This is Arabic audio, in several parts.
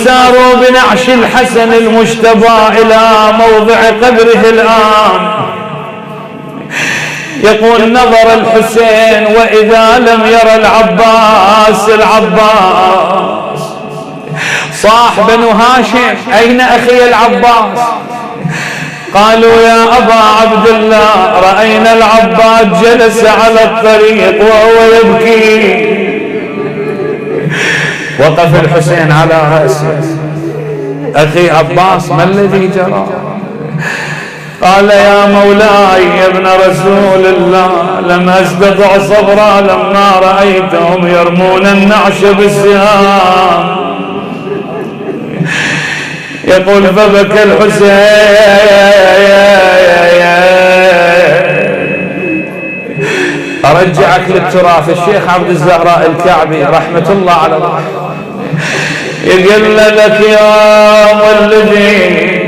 ساروا بنعش الحسن المجتبى إلى موضع قبره الآن. يقول نظر الحسين وإذا لم يرى العباس صاح بنو هاشم أين أخي العباس؟ قالوا يا أبا عبد الله رأينا العباس جلس على الطريق وهو يبكي. وقف الحسين على رأسه. أخي عباس ما الذي جرى؟ قال يا مولاي يا ابن رسول الله لم أستطع صبرا لما رأيتهم يرمون النعش بالسهام. يقول فبكى الحسين. أرجعك للتراث. الشيخ عبد الزهراء الكعبي رحمة الله على الله يقول لك يوم الذي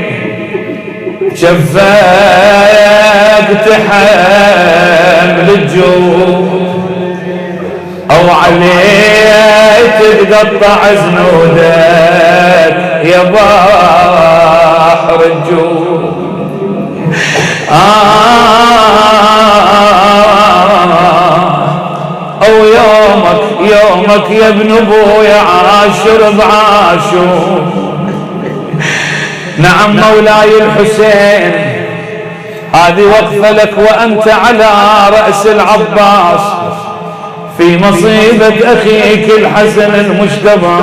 شفاك تحمل الجود أو عليك تقطع زنودك يا بحر الجود. أو يومك يا ابن ابويا عاشر بعاشور. نعم مولاي الحسين هذه وقفة لك وأنت على رأس العباس في مصيبة أخيك الحسن المجتبى.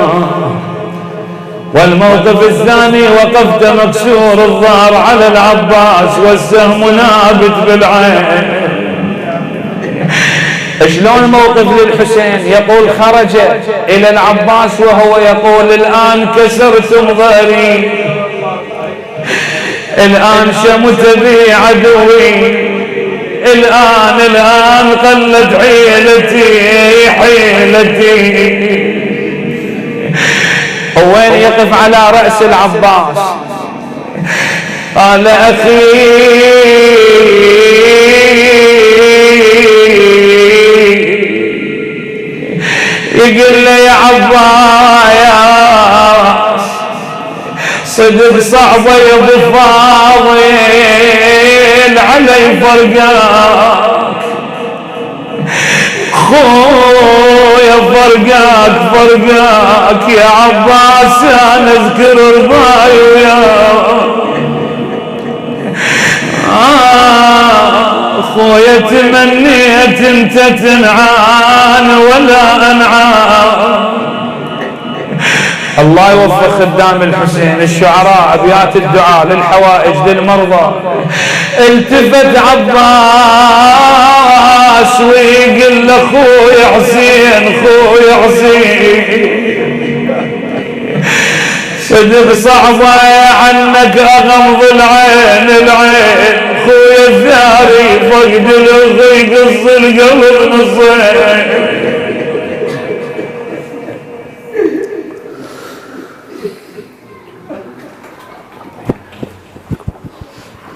والموقف الثاني وقفت مكسور الظهر على العباس والسهم نابت بالعين. شلون موقف للحسين؟ يقول خرج إلى العباس وهو يقول الآن كسرتم ظهري، الآن شمت بي عدوي، الآن قلت حيلتي. وين يقف على رأس العباس؟ قال أخي يقول لي يا عباس صدق صعبة يا ابو فاضل علي فرقاك، خويا فرقاك يا عباس انا اذكر رضاي وياك. خويا تمنيت انت تنعان ولا انعان. الله يوفق خدام الحسين الشعراء ابيات الدعاء للحوائج للمرضى. التفت عباس ويقول له خويا حسين صدق صعبة عنك اغمض العين خويا الثاري فقد الغي قص القلب نصين.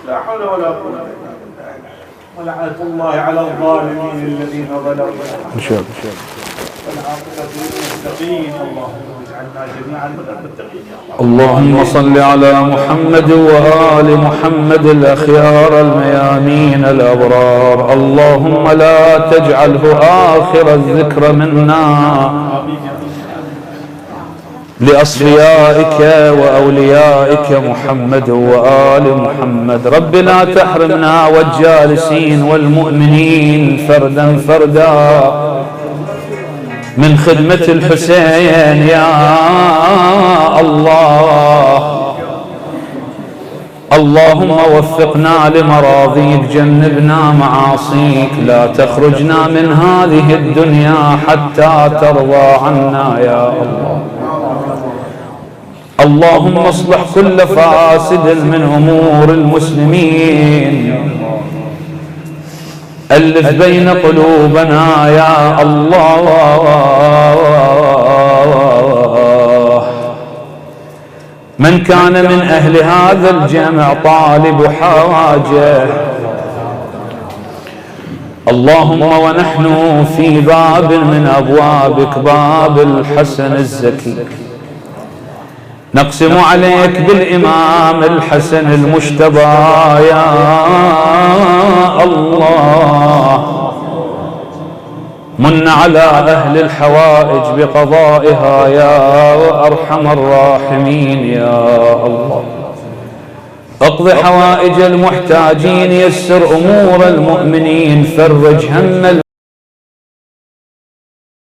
لا حول ولا قوة إلا بالله. ولعنة الله على الظالمين الذين ظلموا. إن شاء الله. والعاقبة للمتقين. اللهم اجعلنا جميعا من المتقين. اللهم صل على محمد وآل محمد الأخيار الميامين الأبرار. اللهم لا تجعله آخر الذكر منا لأصفيائك وأوليائك محمد وآل محمد. رب لا تحرمنا والجالسين والمؤمنين فردا من خدمة الحسين يا الله. اللهم وفقنا لمراضيك جنبنا معاصيك لا تخرجنا من هذه الدنيا حتى ترضى عنا يا الله. اللهم اصلح كل فاسد من أمور المسلمين، ألف بين قلوبنا يا الله. من كان من أهل هذا الجمع طالب حاجة اللهم ونحن في باب من أبوابك باب الحسن الزكي نقسم عليك بالإمام الحسن المجتبى يا الله، من على أهل الحوائج بقضائها يا أرحم الراحمين يا الله. اقض حوائج المحتاجين، يسر أمور المؤمنين، فرج هم